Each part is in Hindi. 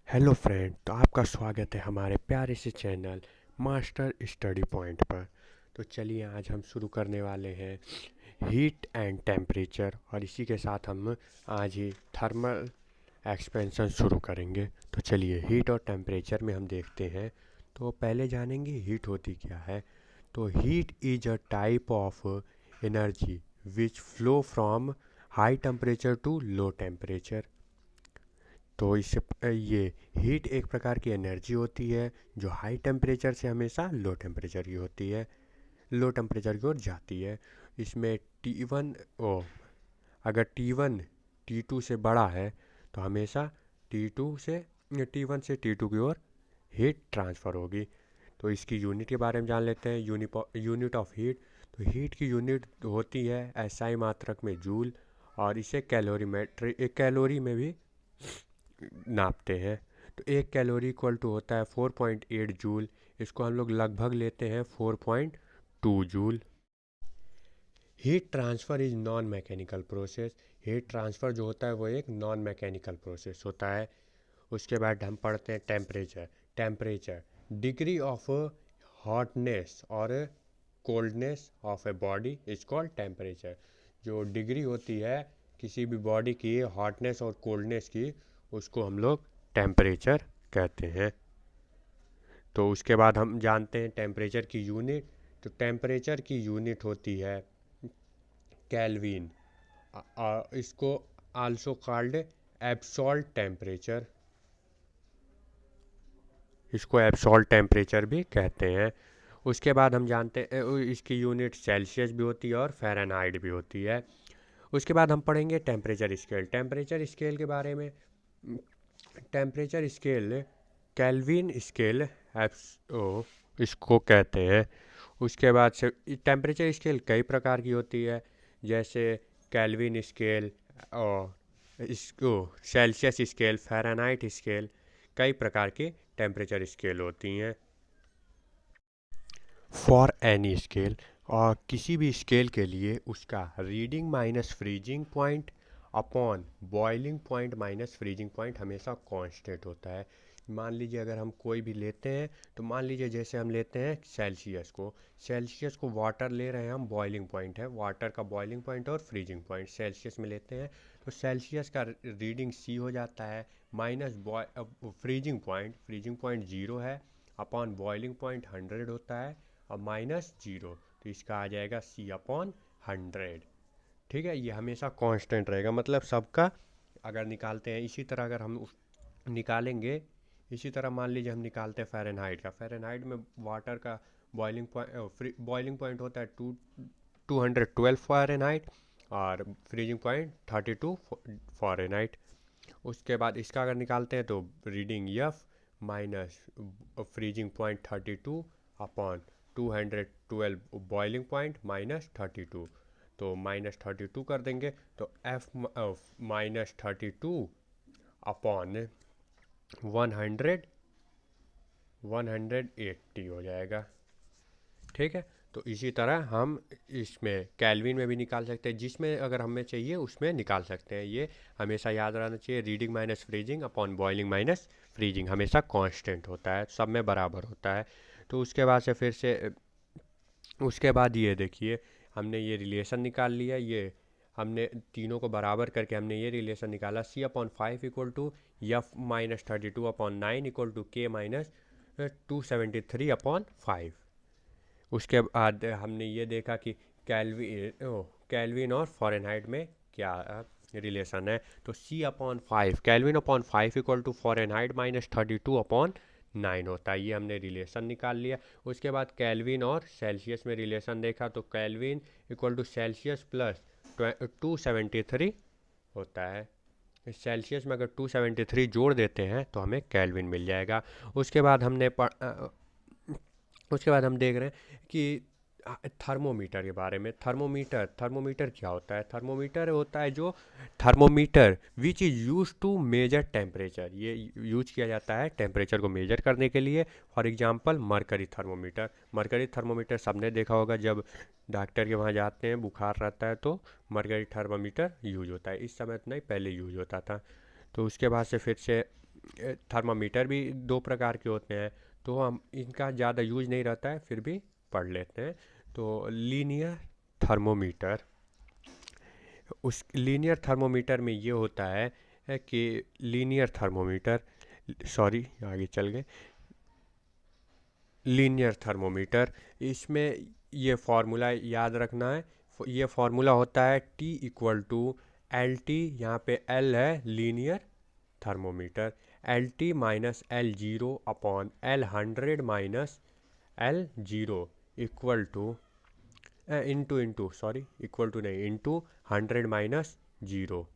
हेलो फ्रेंड, तो आपका स्वागत है हमारे प्यारे से चैनल मास्टर स्टडी पॉइंट पर। तो चलिए आज हम शुरू करने वाले हैं हीट एंड टेम्परेचर, और इसी के साथ हम आज ही थर्मल एक्सपेंशन शुरू करेंगे। तो चलिए हीट और टेम्परेचर में हम देखते हैं। तो पहले जानेंगे हीट होती क्या है। तो heat is a type of energy which flow from high temperature to low temperature. तो इससे ये हीट एक प्रकार की एनर्जी होती है जो हाई टेम्परेचर से हमेशा लो टेम्परेचर की होती है, लो टेम्परेचर की ओर जाती है। इसमें टी वन ओ अगर टी वन टी टू से बड़ा है तो हमेशा टी वन से टी टू की ओर हीट ट्रांसफ़र होगी। तो इसकी यूनिट के बारे में जान लेते हैं। Unit of heat. तो हीट की यूनिट होती है एसआई मात्रक में जूल, और इसे कैलोरी में भी नापते हैं। तो एक कैलोरी इक्वल टू होता है 4.8 जूल। इसको हम लोग लगभग लेते हैं 4.2 joule. Heat transfer is non mechanical process. Heat transfer जो होता है वो एक नॉन मैकेनिकल प्रोसेस होता है। उसके बाद हम पढ़ते हैं temperature. Temperature degree of hotness और coldness of a body is called temperature. जो डिग्री होती है किसी भी बॉडी की हॉटनेस और कोल्डनेस की, उसको हम लोग टेम्परेचर कहते हैं। तो उसके बाद हम जानते हैं टेम्परेचर की यूनिट। तो टेम्परेचर की यूनिट होती है केल्विन। इसको आल्सो कॉल्ड एब्सोल्यूट टेम्परेचर। इसको एब्सोल्यूट टेम्परेचर भी कहते हैं। उसके बाद हम जानते हैं इसकी यूनिट सेल्सियस भी होती है और फ़ारेनहाइट भी होती है। उसके बाद हम पढ़ेंगे टेम्परेचर स्केल। टेम्परेचर स्केल के बारे में। टेम्परेचर स्केल केल्विन स्केल इसको कहते हैं। उसके बाद से टेम्परेचर स्केल कई प्रकार की होती है, जैसे केल्विन स्केल और इसको सेल्सियस स्केल, फ़ारेनहाइट स्केल, कई प्रकार की टेम्परेचर स्केल होती हैं। फॉर एनी स्केल, और किसी भी स्केल के लिए उसका reading minus freezing point upon boiling point minus freezing point हमेशा कांस्टेंट होता है। मान लीजिए अगर हम कोई भी लेते हैं, तो मान लीजिए जैसे हम लेते हैं सेल्सियस को वाटर ले रहे हैं हम, बॉइलिंग पॉइंट है वाटर का, बॉइलिंग पॉइंट और फ्रीजिंग पॉइंट सेल्सियस में लेते हैं। तो सेल्सियस का रीडिंग सी हो जाता है, माइनस फ्रीजिंग पॉइंट 0 है, अपॉन बॉइलिंग पॉइंट 100 होता है, और माइनस 0। तो इसका आ जाएगा सी अपॉन 100। ठीक है, ये हमेशा कांस्टेंट रहेगा, मतलब सबका अगर निकालते हैं इसी तरह, अगर हम निकालेंगे इसी तरह, मान लीजिए हम निकालते हैं फ़ारेनहाइट का। फ़ारेनहाइट में वाटर का बॉइलिंग पॉइंट होता है 212 फ़ारेनहाइट, और फ्रीजिंग पॉइंट 32 फ़ारेनहाइट। उसके बाद इसका अगर निकालते हैं तो reading F minus freezing point 32 upon 212 boiling point minus 32। तो माइनस 32 कर देंगे तो एफ माइनस 32 अपॉन 180 हो जाएगा। ठीक है, तो इसी तरह हम इसमें कैलविन में भी निकाल सकते हैं, जिसमें अगर हमें चाहिए उसमें निकाल सकते हैं। ये हमेशा याद रहना चाहिए, reading minus freezing upon boiling minus freezing हमेशा कांस्टेंट होता है, सब में बराबर होता है। तो उसके बाद से फिर से उसके बाद ये देखिए, हमने ये रिलेशन निकाल लिया। ये हमने तीनों को बराबर करके हमने ये रिलेशन निकाला, C upon 5 equal to F minus 32 upon 9 equal to K minus 273 upon 5। उसके बाद हमने ये देखा कि कैलविन और फ़ारेनहाइट में क्या रिलेशन है। तो C upon 5, Kelvin upon 5 equal to Fahrenheit minus 32 upon 9 होता है। ये हमने रिलेशन निकाल लिया। उसके बाद कैलविन और सेल्सियस में रिलेशन देखा, तो kelvin equal to celsius plus 273 होता है। सेल्सियस में अगर 273 जोड़ देते हैं तो हमें कैलविन मिल जाएगा। उसके बाद उसके बाद हम देख रहे हैं कि थर्मोमीटर के बारे में। थर्मोमीटर क्या होता है? थर्मोमीटर होता है जो thermometer which is use to measure temperature. ये यूज किया जाता है टेम्परेचर को मेजर करने के लिए। For example mercury thermometer. Mercury thermometer सबने देखा होगा, जब डॉक्टर के वहाँ जाते हैं बुखार रहता है तो मरकरी थर्मोमीटर यूज होता है। इस समय तो नहीं, पहले यूज होता था। तो उसके बाद से फिर से थर्मामीटर भी दो प्रकार के होते हैं, तो हम इनका ज़्यादा यूज नहीं रहता है, फिर भी पढ़ लेते हैं। तो लीनियर थर्मोमीटर, उस लीनियर थर्मोमीटर में ये होता है कि लीनियर थर्मोमीटर, सॉरी आगे चल गए, लीनियर थर्मोमीटर, इसमें ये फार्मूला याद रखना है। ये फार्मूला होता है T equal to L T, यहाँ पे L है linear thermometer, L T minus L zero upon L 100 minus L zero equal to into sorry equal to नहीं, इंटू 100 माइनस जीरो।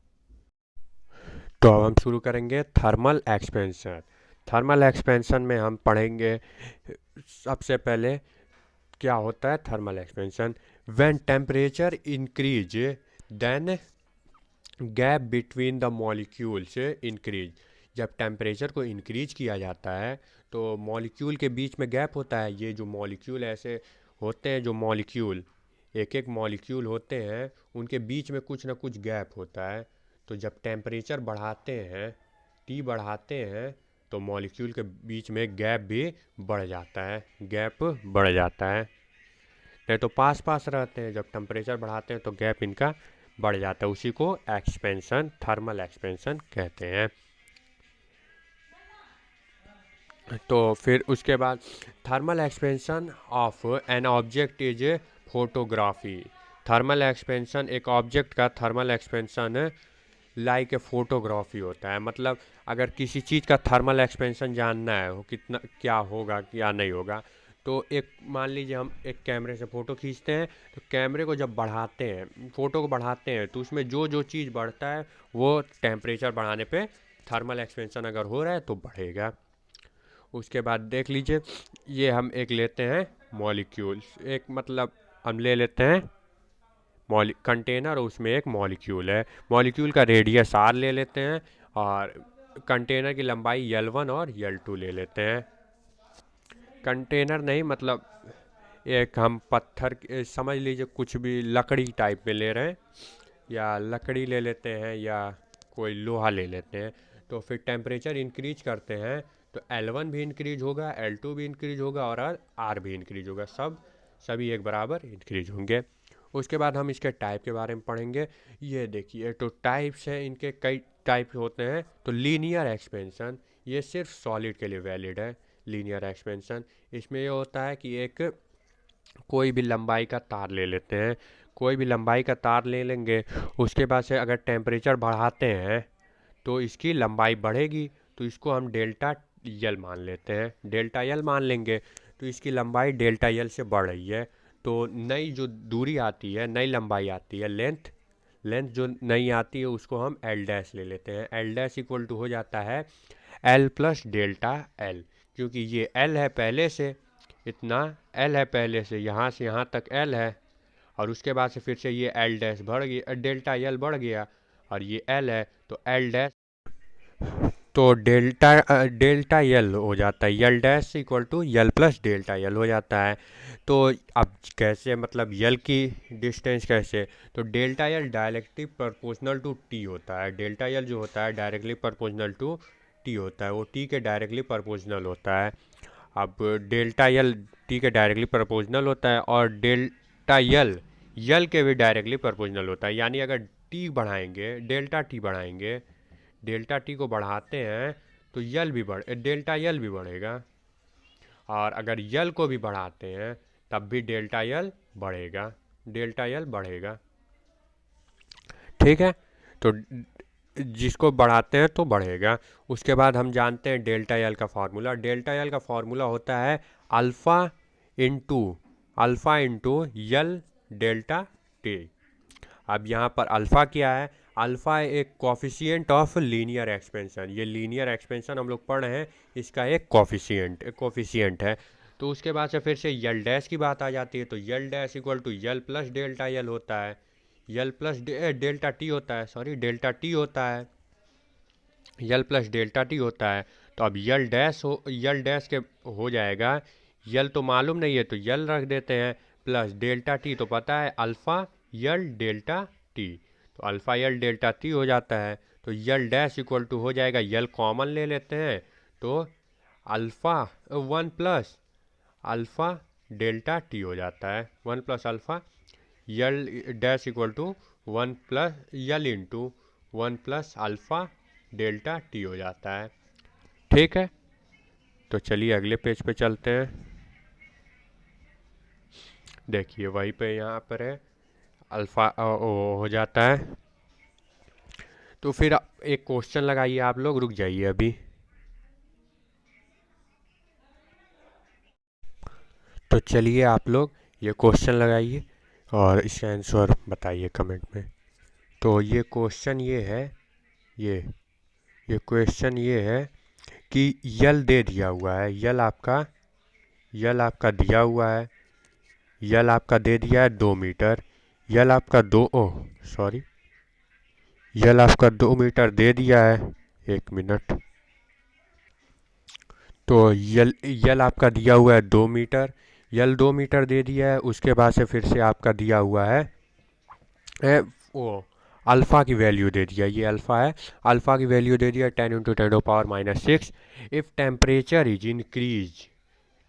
तो अब हम शुरू करेंगे थर्मल एक्सपेंशन। थर्मल एक्सपेंशन में हम पढ़ेंगे सबसे पहले क्या होता है thermal expansion. When temperature increase then gap between the molecules increase. जब टेम्परेचर को इंक्रीज किया जाता है तो मॉलिक्यूल के बीच में गैप होता है। ये जो मॉलिक्यूल ऐसे होते हैं, जो मॉलिक्यूल एक एक मॉलिक्यूल होते हैं, उनके बीच में कुछ ना कुछ गैप होता है। तो जब टेम्परेचर बढ़ाते हैं, टी बढ़ाते हैं, तो मॉलिक्यूल के बीच में गैप भी बढ़ जाता है, गैप बढ़ जाता है। नहीं तो पास पास रहते हैं, जब टेम्परेचर बढ़ाते हैं तो गैप इनका बढ़ जाता है। उसी को एक्सपेंशन, थर्मल एक्सपेंशन कहते हैं। तो फिर उसके बाद thermal expansion of an object is photography. Thermal expansion एक ऑब्जेक्ट का thermal expansion like a photography होता है। मतलब अगर किसी चीज़ का थर्मल एक्सपेंशन जानना है, वो कितना क्या होगा क्या नहीं होगा, तो एक मान लीजिए हम एक कैमरे से फ़ोटो खींचते हैं, तो कैमरे को जब बढ़ाते हैं, फ़ोटो को बढ़ाते हैं, तो उसमें जो जो चीज़ बढ़ता है वो टेम्परेचर बढ़ाने पे थर्मल एक्सपेंशन अगर हो रहा है तो बढ़ेगा। उसके बाद देख लीजिए, ये हम एक लेते हैं मॉलिक्यूल्स, एक मतलब हम ले लेते हैं कंटेनर, और उसमें एक मॉलिक्यूल है। मॉलिक्यूल का रेडियस आर ले लेते हैं और कंटेनर की लंबाई L1 और L2 ले लेते हैं। कंटेनर नहीं, मतलब एक हम पत्थर समझ लीजिए, कुछ भी लकड़ी टाइप में ले रहे हैं, या लकड़ी ले लेते हैं या कोई लोहा ले लेते हैं। तो फिर टेम्परेचर इंक्रीज करते हैं तो L1 भी इंक्रीज होगा, L2 भी इंक्रीज होगा और R भी इंक्रीज होगा, सभी एक बराबर इंक्रीज होंगे। उसके बाद हम इसके टाइप के बारे में पढ़ेंगे। ये देखिए, तो टाइप्स हैं इनके, कई टाइप होते हैं। तो लीनियर एक्सपेंशन, ये सिर्फ सॉलिड के लिए वैलिड है। लीनियर एक्सपेंशन इसमें ये होता है कि एक कोई भी लंबाई का तार ले लेते हैं, कोई भी लंबाई का तार ले लेंगे, उसके बाद से अगर टेम्परेचर बढ़ाते हैं तो इसकी लंबाई बढ़ेगी, तो इसको हम डेल्टा यल मान लेते हैं। डेल्टा यल मान लेंगे तो इसकी लंबाई डेल्टा यल से बढ़ रही है। तो नई जो दूरी आती है, नई लंबाई आती है, लेंथ जो नई आती है उसको हम एल डैश ले लेते हैं। एल डैश इक्वल टू हो जाता है एल प्लस डेल्टा एल, क्योंकि ये एल है पहले से, इतना एल है पहले से, यहाँ से यहाँ तक एल है, और उसके बाद से फिर से ये एल डैश बढ़ गया, डेल्टा एल बढ़ गया, और ये एल है तो एल डैश, तो डेल्टा यल हो जाता है, L dash equal to L plus delta L हो जाता है। तो अब कैसे, मतलब यल की डिस्टेंस कैसे, तो delta L directly proportional to T होता है। डेल्टा यल जो होता है डायरेक्टली प्रोपोर्शनल टू टी होता है, वो टी के डायरेक्टली प्रोपोर्शनल होता है। अब डेल्टा यल टी के डायरेक्टली प्रोपोर्शनल होता है, और डेल्टा यल के भी डायरेक्टली प्रोपोर्शनल होता है। यानी अगर टी बढ़ाएंगे, डेल्टा टी को बढ़ाते हैं तो डेल्टा यल भी बढ़ेगा, और अगर यल को भी बढ़ाते हैं तब भी डेल्टा यल बढ़ेगा। ठीक है, तो जिसको बढ़ाते हैं तो बढ़ेगा। उसके बाद हम जानते हैं डेल्टा यल का फार्मूला। डेल्टा यल का फार्मूला होता है alpha into L delta T. अब यहाँ पर अल्फ़ा क्या है, अल्फ़ा एक कॉफिशिएंट ऑफ लीनियर एक्सपेंशन। ये लीनियर एक्सपेंशन हम लोग पढ़ रहे हैं, इसका एक कॉफिशिएंट है। तो उसके बाद से फिर से यल डैश की बात आ जाती है, तो L dash equal to L plus delta L होता है, यल प्लस डेल्टा टी होता है, सॉरी डेल्टा टी होता है, यल प्लस डेल्टा टी होता है। तो अब यल डैश के हो जाएगा, यल तो मालूम नहीं है तो यल रख देते हैं, प्लस डेल्टा टी तो पता है, अल्फ़ा यल डेल्टा टी, तो अल्फ़ा यल डेल्टा टी हो जाता है। तो यल डैश इक्वल टू हो जाएगा, यल कॉमन ले लेते हैं तो alpha 1 plus alpha delta T हो जाता है। 1 plus alpha L dash equal to 1 plus L into 1 plus alpha delta T हो जाता है। ठीक है, तो चलिए अगले पेज पे चलते हैं। देखिए वहीं पे यहाँ पर है अल्फ़ा हो जाता है। तो फिर एक क्वेश्चन लगाइए आप लोग, रुक जाइए अभी। तो चलिए आप लोग ये क्वेश्चन लगाइए और इसका आंसर बताइए कमेंट में। तो ये क्वेश्चन ये है, ये क्वेश्चन ये है कि यल दे दिया हुआ है, यल आपका दिया हुआ है, यल आपका दे दिया है 2 मीटर, यल आपका यल आपका 2 मीटर दे दिया है। 1 मिनट। तो यल आपका दिया हुआ है 2 मीटर, यल 2 मीटर दे दिया है। उसके बाद से फिर से आपका दिया हुआ है वो अल्फ़ा की वैल्यू दे दिया, ये अल्फ़ा है, अल्फ़ा की वैल्यू दे दिया 10 × 10⁻⁻⁶। If temperature is increase,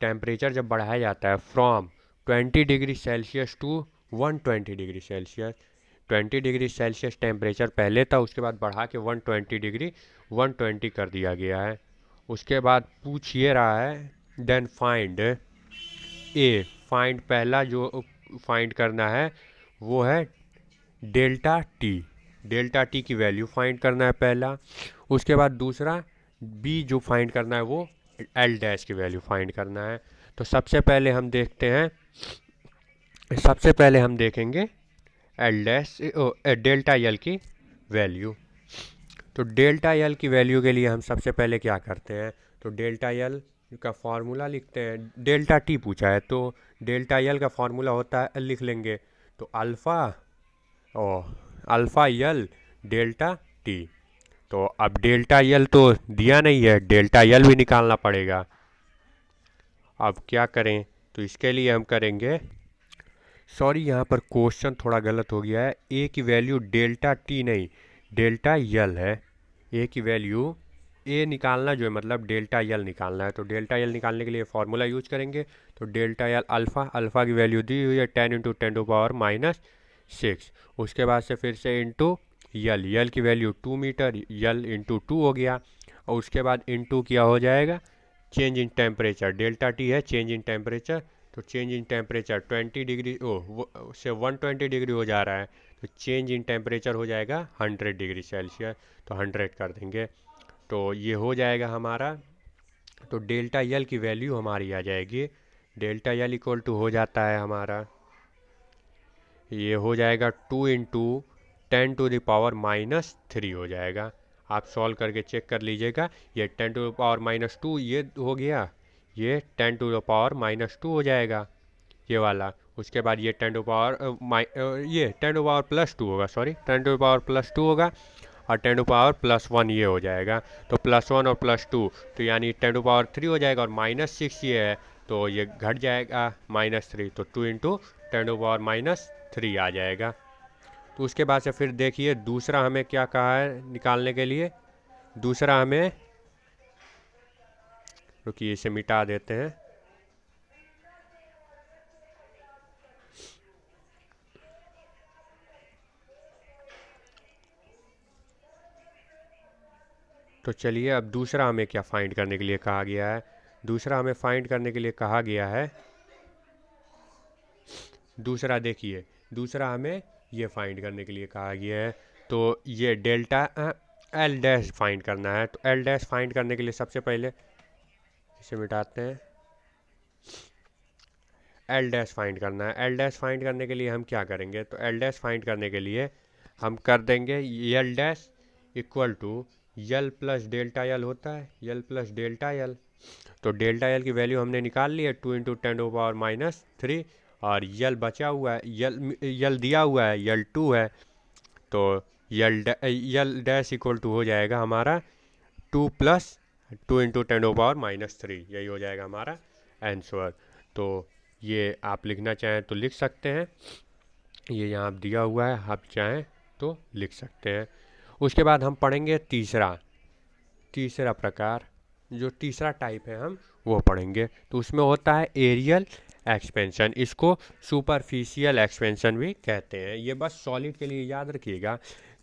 temperature जब बढ़ाया जाता है from 20 degree celsius to 120 degree celsius, 20 degree celsius temperature पहले था, उसके बाद बढ़ा के 120 कर दिया गया है। उसके बाद पूछ ये रहा है देन फाइंड पहला जो फाइंड करना है वो है डेल्टा टी की वैल्यू फाइंड करना है पहला। उसके बाद दूसरा बी जो फाइंड करना है वो एल डैश की वैल्यू फाइंड करना है। तो सबसे पहले हम देखेंगे एल डैश डेल्टा यल की वैल्यू। तो डेल्टा यल की वैल्यू के लिए हम सबसे पहले क्या करते हैं, तो डेल्टा यल का फार्मूला लिखते हैं। डेल्टा टी पूछा है तो डेल्टा यल का फार्मूला होता है, लिख लेंगे तो अल्फ़ा यल डेल्टा टी। तो अब डेल्टा यल तो दिया नहीं है, डेल्टा यल भी निकालना पड़ेगा। अब क्या करें, तो इसके लिए हम करेंगे, सॉरी यहाँ पर क्वेश्चन थोड़ा गलत हो गया है, ए की वैल्यू डेल्टा टी नहीं डेल्टा यल है। ए की वैल्यू ए निकालना जो है मतलब डेल्टा यल निकालना है। तो डेल्टा यल निकालने के लिए फॉर्मूला यूज करेंगे। तो डेल्टा यल अल्फ़ा की वैल्यू दी हुई है 10 × 10⁻⁻⁶। उसके बाद से फिर से इंटू यल की वैल्यू 2 मीटर, यल इंटू 2 हो गया। और उसके बाद इंटू क्या हो जाएगा, change in temperature, delta T है चेंज इन टेम्परेचर, तो चेंज इन टेम्परेचर 20 डिग्री से 120 डिग्री हो जा रहा है, तो चेंज इन टेम्परेचर हो जाएगा 100 डिग्री सेल्सियस, तो 100 कर देंगे तो ये हो जाएगा हमारा। तो डेल्टा यल की वैल्यू हमारी आ जाएगी, डेल्टा यल इक्वल टू हो जाता है हमारा, ये हो जाएगा 2 × 10⁻³ हो जाएगा। आप सॉल्व करके चेक कर लीजिएगा, ये 10⁻², ये हो गया, ये 10⁻² हो जाएगा ये वाला। उसके बाद ये 10⁻+2 होगा, सॉरी 10⁻+2 होगा, और 10⁻+1 ये हो जाएगा। तो +1 और +2 तो यानी 10⁻³ हो जाएगा, और -6 ये है तो ये घट जाएगा -3, तो 2 × 10⁻³ आ जाएगा। तो उसके बाद से फिर देखिए दूसरा हमें क्या कहा है निकालने के लिए, दूसरा हमें, रुकिए इसे मिटा देते हैं। तो चलिए अब दूसरा हमें क्या फाइंड करने के लिए कहा गया है, दूसरा हमें फाइंड करने के लिए कहा गया है, दूसरा देखिए, दूसरा हमें ये फाइंड करने के लिए कहा गया है। तो ये डेल्टा एल डैश फाइंड करना है। तो एल डैश फाइंड करने के लिए सबसे पहले इसे मिटाते हैं, एल डैश फाइंड करना है। एल डैश फाइंड करने के लिए हम क्या करेंगे, तो एल डैश फाइंड करने के लिए हम कर देंगे L dash equal to L plus delta L होता है, यल प्लस डेल्टा यल। तो डेल्टा यल की वैल्यू हमने निकाल ली है 2 × 10⁻⁻3, और यल बचा हुआ है, यल दिया हुआ है यल 2 है, तो यल डैश इक्वल टू हो जाएगा हमारा 2 + 2 × 10⁻⁻3, यही हो जाएगा हमारा आंसर। तो ये आप लिखना चाहें तो लिख सकते हैं, ये यहाँ दिया हुआ है, आप चाहें तो लिख सकते हैं। उसके बाद हम पढ़ेंगे तीसरा प्रकार, जो तीसरा टाइप है हम वो पढ़ेंगे। तो उसमें होता है एरियल एक्सपेंशन, इसको सुपरफिशियल एक्सपेंशन भी कहते हैं। ये बस सॉलिड के लिए याद रखिएगा,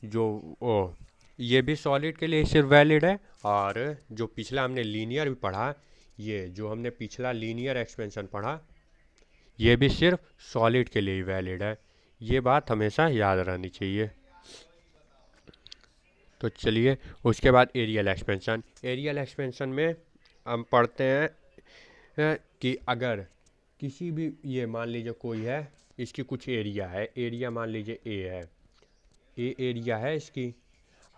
जो ये भी सॉलिड के लिए सिर्फ वैलिड है, और जो पिछला हमने लीनियर भी पढ़ा, ये जो हमने पिछला लीनियर एक्सपेंशन पढ़ा, ये भी सिर्फ सॉलिड के लिए ही वैलिड है। ये बात हमेशा याद रहनी चाहिए। तो चलिए, उसके बाद एरियल एक्सपेंशन में हम पढ़ते हैं कि अगर किसी भी, ये मान लीजिए कोई है, इसकी कुछ एरिया है, एरिया मान लीजिए ए है, ए एरिया है इसकी।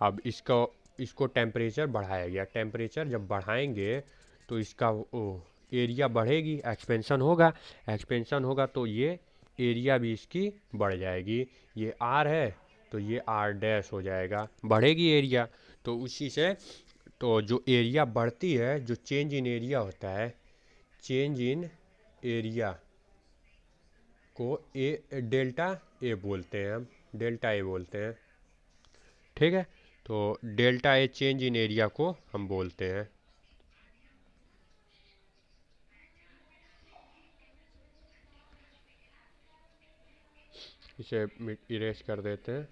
अब इसको टेम्परेचर बढ़ाया गया, टेम्परेचर जब बढ़ाएंगे तो इसका एरिया बढ़ेगी, एक्सपेंशन होगा तो ये एरिया भी इसकी बढ़ जाएगी। ये आर है तो ये आर डैश हो जाएगा, बढ़ेगी एरिया। तो उसी से तो जो एरिया बढ़ती है, जो चेंज इन एरिया होता है, चेंज इन एरिया को डेल्टा ए बोलते हैं, हम डेल्टा ए बोलते हैं। ठीक है, तो delta A change in area को हम बोलते हैं। इसे इरेज कर देते हैं।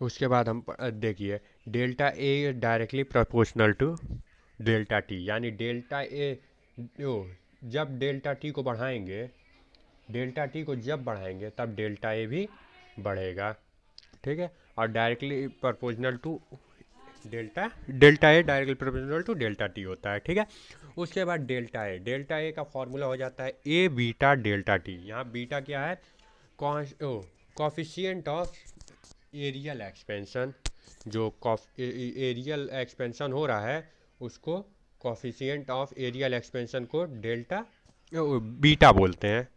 उसके बाद हम देखिए, delta A directly proportional to delta T, यानी डेल्टा ए जब डेल्टा टी को बढ़ाएंगे, तब डेल्टा ए भी बढ़ेगा। ठीक है, और directly proportional to delta A directly proportional to delta T होता है। ठीक है, उसके बाद डेल्टा ए का फॉर्मूला हो जाता है ए बीटा डेल्टा टी। यहाँ बीटा क्या है, कॉफिशिएंट ऑफ एरियल एक्सपेंशन, जो एरियल एक्सपेंशन हो रहा है उसको कॉफिशिएंट ऑफ एरियल एक्सपेंशन को डेल्टा बीटा बोलते हैं।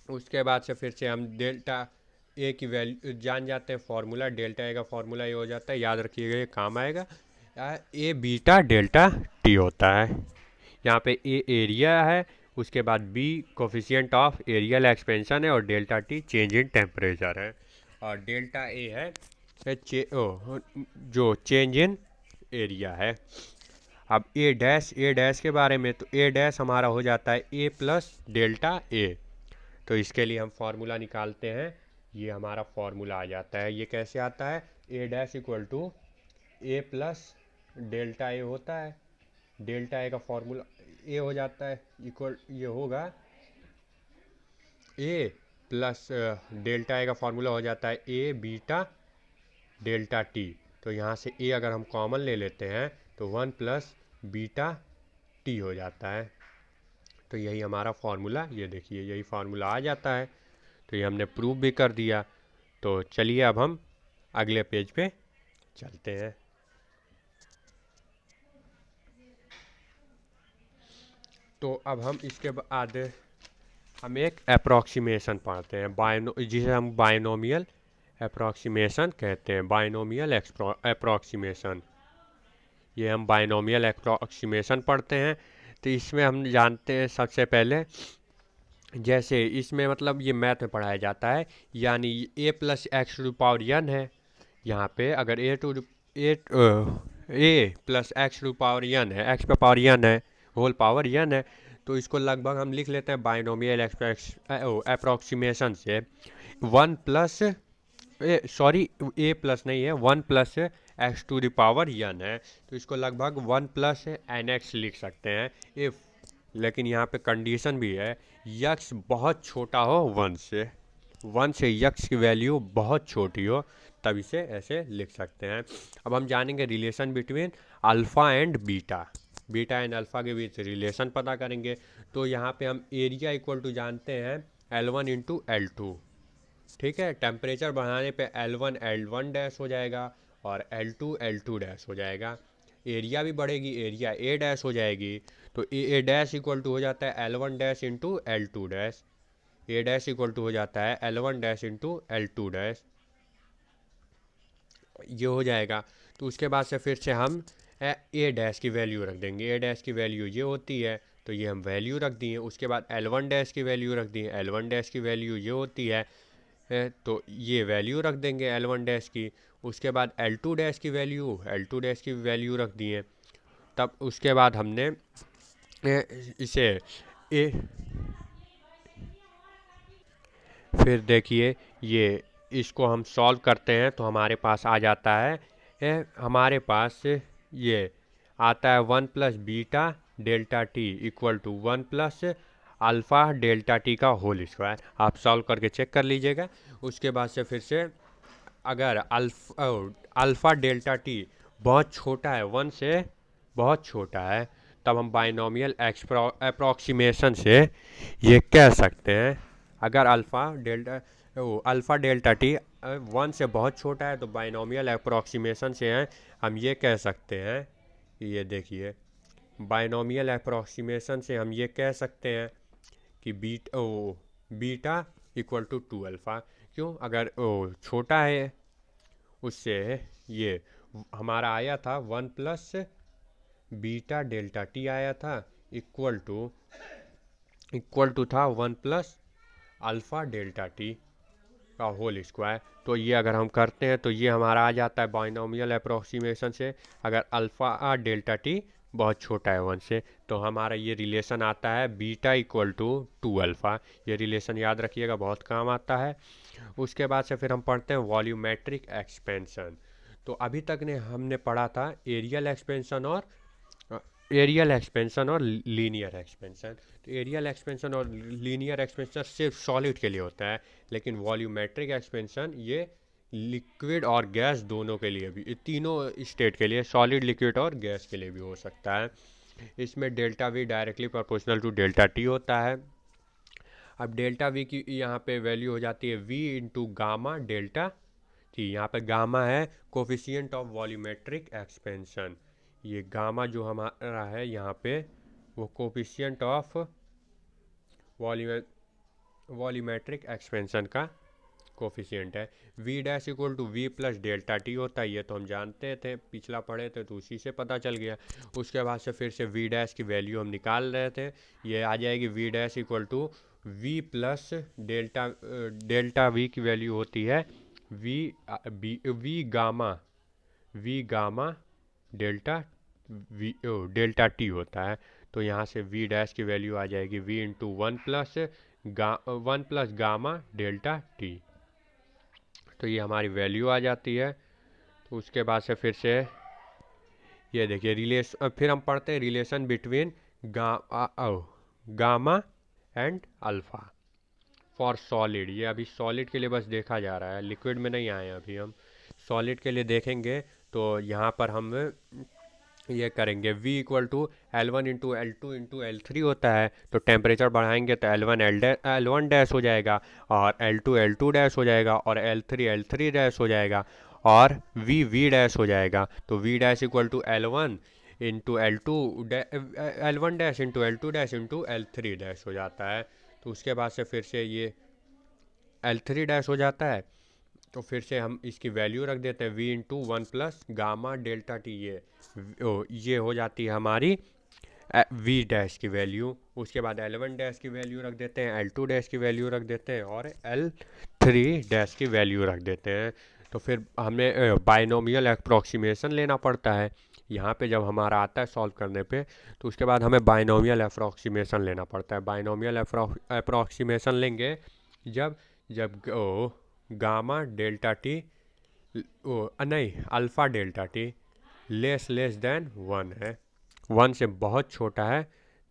उसके बाद से फिर से हम डेल्टा ए की वैल्यू जान जाते हैं, फॉर्मूला डेल्टा ए का फॉर्मूला ये हो जाता है, याद रखिएगा, ये काम आएगा। ए बीटा डेल्टा टी होता है। यहाँ पे ए एरिया है, उसके बाद B coefficient of areal expansion है, और delta T change in temperature है, और डेल्टा ए है जो चेंज इन एरिया है। अब ए डैश के बारे में, तो ए डैश हमारा हो जाता है ए प्लस डेल्टा ए। तो इसके लिए हम फार्मूला निकालते हैं, ये हमारा फार्मूला आ जाता है। ये कैसे आता है, A dash equal to A plus delta A होता है। डेल्टा ए का फॉर्मूला ए हो जाता है, इक्वल ये होगा ए प्लस डेल्टा ए का फॉर्मूला हो जाता है ए बीटा डेल्टा टी। तो यहाँ से ए अगर हम कॉमन ले लेते हैं तो 1 प्लस बीटा टी हो जाता है। तो यही हमारा फार्मूला, ये देखिए यही फार्मूला आ जाता है। तो ये हमने प्रूव भी कर दिया। तो चलिए अब हम अगले पेज पे चलते हैं। तो अब हम इसके बाद हम एक अप्रॉक्सीमेशन पढ़ते हैं, जिसे हम बायनोमियल अप्रॉक्सीमेशन कहते हैं, बायनोमियल अप्रॉक्सीमेशन। ये हम बायनोमियल अप्रॉक्सीमेशन पढ़ते हैं। तो इसमें हम जानते हैं सबसे पहले, जैसे इसमें मतलब ये मैथ में पढ़ाया जाता है, यानी A plus X to power N है। यहाँ पे अगर A plus X to power N है, एक्स पे पावर एन है, होल पावर एन है, तो इसको लगभग हम लिख लेते हैं बायनोमियल अप्रॉक्सीमेशन से 1 प्लस ए प्लस नहीं है, 1 plus X to the power N है। तो इसको लगभग 1 प्लस एन एक्स लिख सकते हैं इफ़, लेकिन यहाँ पे कंडीशन भी है, यक्स बहुत छोटा हो 1 से यक्स की वैल्यू बहुत छोटी हो, तब इसे ऐसे लिख सकते हैं। अब हम जानेंगे relation between alpha and beta and alpha के बीच रिलेशन पता करेंगे। तो यहाँ पे हम एरिया इक्वल टू जानते हैं L1 इंटू L2। ठीक है, टेम्परेचर बढ़ाने पे L1 L1 डैश हो जाएगा और L2 L2 डैश हो जाएगा। एरिया भी बढ़ेगी, एरिया ए डैश हो जाएगी। तो ए डैश इक्वल टू हो जाता है L1 dash into L2 dash, A dash equal to हो जाता है L1 dash into L2 dash, ये हो जाएगा। तो उसके बाद से फिर से हम ए डैश की वैल्यू रख देंगे। ए डैश की वैल्यू ये होती है, तो ये हम वैल्यू रख दिए। उसके बाद L1 डैश की वैल्यू रख दिए। L1 डैश की वैल्यू ये होती है, तो ये वैल्यू रख देंगे L1 डैश की। उसके बाद L2 डैश की वैल्यू रख दिए। तब उसके बाद हमने इसे ए फिर देखिए ये इसको हम सॉल्व करते हैं तो हमारे पास आ जाता है, हमारे पास ये आता है 1 plus beta delta T equal to 1 plus alpha delta T का होल स्क्वायर। आप सॉल्व करके चेक कर लीजिएगा। उसके बाद से फिर से अगर अल्फ़ा डेल्टा टी बहुत छोटा है, 1 से बहुत छोटा है, तब हम बाइनोमियल अप्रॉक्सीमेशन से ये कह सकते हैं, अगर अल्फ़ा डेल्टा टी 1 से बहुत छोटा है तो बाइनोमियल अप्रॉक्सीमेशन से है हम ये कह सकते हैं, ये देखिए बाइनोमियल अप्रॉक्सीमेशन से हम ये कह सकते हैं कि बीटा इक्वल टू 2 अल्फ़ा। क्यों? अगर छोटा है उससे, ये हमारा आया था 1 प्लस बीटा डेल्टा टी आया था इक्वल टू था 1 प्लस अल्फ़ा डेल्टा टी का होल स्क्वायर। तो ये अगर हम करते हैं तो ये हमारा आ जाता है बाइनोमियल अप्रॉक्सीमेशन से, अगर अल्फ़ा डेल्टा टी बहुत छोटा है 1 से, तो हमारा ये रिलेशन आता है बीटा इक्वल टू 2 अल्फ़ा। ये रिलेशन याद रखिएगा, बहुत काम आता है। उसके बाद से फिर हम पढ़ते हैं वॉल्यूमेट्रिक एक्सपेंशन। तो अभी तक ने हमने पढ़ा था एरियल एक्सपेंशन और लीनियर एक्सपेंशन। तो एरियल एक्सपेंशन और लीनियर एक्सपेंशन सिर्फ सॉलिड के लिए होता है, लेकिन वॉल्यूमेट्रिक एक्सपेंशन ये लिक्विड और गैस दोनों के लिए भी, तीनों स्टेट के लिए, सॉलिड, लिक्विड और गैस के लिए भी हो सकता है। इसमें delta V directly proportional to delta T होता है। अब डेल्टा वी की यहाँ पे वैल्यू हो जाती है V into gamma delta T. यहाँ पे गामा है कोफिशिएंट ऑफ वॉल्यूमेट्रिक एक्सपेंशन। ये गामा जो हमारा है यहाँ पे वो कोफिशिएंट ऑफ वॉल्यूमेट्रिक एक्सपेंशन का कोफिशिएंट है। V dash equal to V plus delta T होता है, ये तो हम जानते थे, पिछला पढ़े थे तो उसी से पता चल गया। उसके बाद से फिर से वी डैश की वैल्यू हम निकाल रहे थे, ये आ जाएगी V dash equal to V plus delta V की वैल्यू होती है वी गामा डेल्टा टी होता है। तो यहाँ से वी डैश की वैल्यू आ जाएगी V into 1 plus gamma delta T. तो ये हमारी वैल्यू आ जाती है। तो उसके बाद से फिर से ये देखिए फिर हम पढ़ते हैं relation between gamma and alpha for solid. ये अभी सॉलिड के लिए बस देखा जा रहा है, लिक्विड में नहीं आए अभी, हम सॉलिड के लिए देखेंगे। तो यहाँ पर हम ये करेंगे v equal to L1 into L2 into L3 होता है, तो टेम्परेचर बढ़ाएंगे तो L1 डैश हो जाएगा, और L2 L2 डैश हो जाएगा, और L3 डैश हो जाएगा, और v डैश हो जाएगा। तो v dash equal to L1 into L1 dash into L2 dash into L3 dash हो जाता है। तो उसके बाद से फिर से ये L3 डैश हो जाता है, तो फिर से हम इसकी वैल्यू रख देते हैं v into 1 plus gamma delta T. ये हो जाती है हमारी v डैश की वैल्यू। उसके बाद L1 डैश की वैल्यू रख देते हैं, L2 डैश की वैल्यू रख देते हैं, और L3 डैश की वैल्यू रख देते हैं। तो फिर हमें बाइनोमियल अप्रॉक्सीमेशन लेना पड़ता है। यहाँ पे जब हमारा आता है सॉल्व करने पे, तो उसके बाद हमें बाइनोमियल अप्रॉक्सीमेशन लेना पड़ता है। बाइनोमियल अप्रॉक्सीमेशन लेंगे जब गामा डेल्टा टी नहीं alpha delta T less than 1 है, 1 से बहुत छोटा है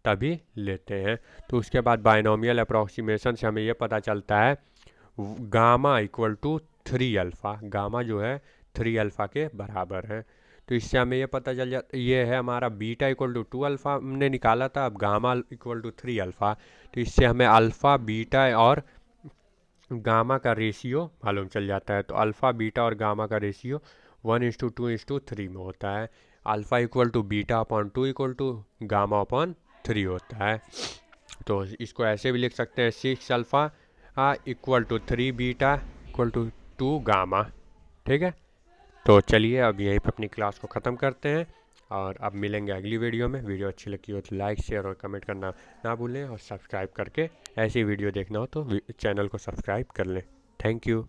तभी लेते हैं। तो उसके बाद बाइनोमियल अप्रॉक्सीमेशन से हमें ये पता चलता है gamma equal to 3 alpha, gamma जो है 3 अल्फ़ा के बराबर है। तो इससे हमें ये पता चल जाता, ये है हमारा बीटा इक्वल टू 2 अल्फ़ा हमने निकाला था, अब गामा इक्वल टू 3 अल्फ़ा। तो इससे हमें अल्फ़ा बीटा और गामा का रेशियो मालूम चल जाता है। तो अल्फ़ा बीटा और गामा का रेशियो 1:2:3 में होता है। Alpha equal to beta upon 2 equal to gamma upon 3 होता है। तो इसको ऐसे भी लिख सकते हैं 6 alpha equal to 3 beta equal to 2 gamma. ठीक है, तो चलिए अब यहीं पर अपनी क्लास को ख़त्म करते हैं। और अब मिलेंगे अगली वीडियो में। वीडियो अच्छी लगी हो तो लाइक शेयर और कमेंट करना ना भूलें, और सब्सक्राइब करके ऐसी वीडियो देखना हो तो चैनल को सब्सक्राइब कर लें। Thank you.